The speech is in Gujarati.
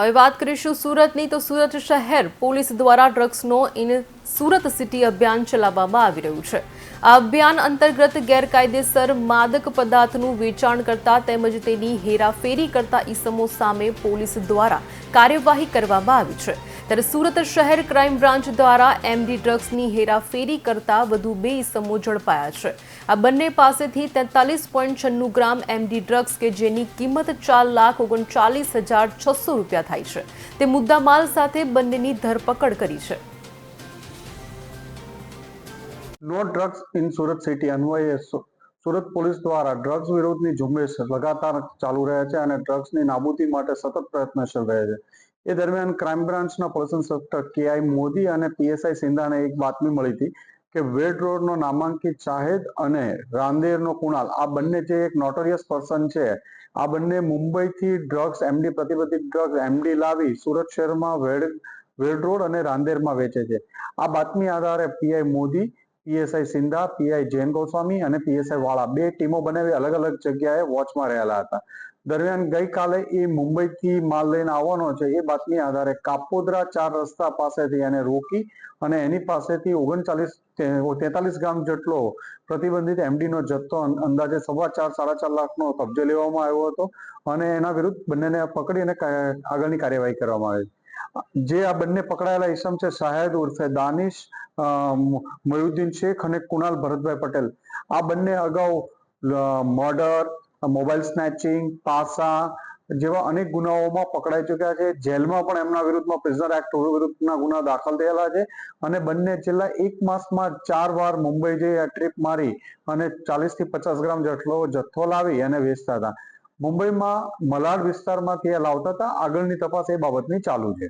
હવે વાત કરીશું સુરતની તો સુરત શહેર પોલીસ દ્વારા ડ્રગ્સનો ઇન સુરત સિટી અભિયાન ચલાવવામાં આવી રહ્યું છે। આ અભિયાન અંતર્ગત ગેરકાયદેસર માદક પદાર્થનું વેચાણ કરતા તેમજ તેની હેરાફેરી કરતા ઈસમો સામે પોલીસ દ્વારા કાર્યવાહી કરવામાં આવી છે। ત્યારે સુરત શહેર ક્રાઇમ બ્રાન્ચ દ્વારા એમડી ડ્રગ્સની હેરાફેરી કરતા વધુ 2 ઈસમો ઝડપાયા છે। આ બંને પાસેથી 43.96 ગ્રામ એમડી ડ્રગ્સ કે જેની કિંમત 4,39,600 રૂપિયા થાય છે તે મુદ્દામાલ સાથે બંનેની ધરપકડ કરી છે। No drugs in Surat city અન્વયે સુરત પોલીસ દ્વારા ડ્રગ્સ વિરોધની ઝુંબેશ લગાતાર ચાલુ રહે છે અને ડ્રગ્સની નાબૂદી માટે સતત પ્રયત્નશીલ રહે છે। એ દરમિયાન ક્રાઇમ બ્રાન્ચના પોલીસ ઇન્સ્પેક્ટર કેઆઈ મોદી અને પીએસઆઈ સિંધાને એક બાતમી મળી હતી કે વેડ રોડનો નામાંકિત શાહિદ અને રાંદેરનો કુણાલ, આ બંને જે એક નોટોરિયસ પર્સન છે, આ બંને મુંબઈથી ડ્રગ્સ એમડી પ્રતિબંધિત ડ્રગ્સ એમડી લાવી સુરત શહેરમાં વેડ રોડ અને રાંદેરમાં વેચે છે। આ બાતમી આધારે PI Modi, PSI Sindha, PI Jain Goswami અને પીએસઆઈ વાળા 2 ટીમો બનાવી અલગ અલગ જગ્યાએ વોચમાં રહેલા હતા। દરમિયાન ગઈકાલે એ મુંબઈથી માલ લઈને આવવાનો છે, એ બાતમી આધારે કાપોદ્રા 4 રસ્તા પાસેથી એને રોકી અને એની પાસેથી 43 ગ્રામ જેટલો પ્રતિબંધિત એમડીનો જથ્થો અંદાજે 4.5-4.5 લાખનો કબજે લેવામાં આવ્યો હતો અને એના વિરુદ્ધ બંનેને પકડી અને આગળની કાર્યવાહી કરવામાં આવી। જે આ બંને પકડાયેલા ઈસમ છે શાહિદ ઉર્ફે દાનિશ મયુદ્દીન શેખ અને કુણાલ ભરતભાઈ પટેલ, આ બંને અગાઉ મર્ડર, મોબાઈલ સ્નેચિંગ, પાસા જેવા અનેક ગુનાઓમાં પકડાઈ ચુક્યા છે। જેલમાં પણ એમના વિરુદ્ધમાં પ્રિઝનર એક્ટ વિરુદ્ધના ગુના દાખલ થયેલા છે અને બંને છેલ્લા 1 માસમાં 4 વાર મુંબઈ જઈ ટ્રીપ મારી અને 40 થી 50 ગ્રામ જેટલો જથ્થો લાવી અને વેચતા હતા। મુંબઈમાં મલાડ વિસ્તારમાંથી લાવતા હતા। આગળની તપાસ એ બાબતની ચાલુ છે।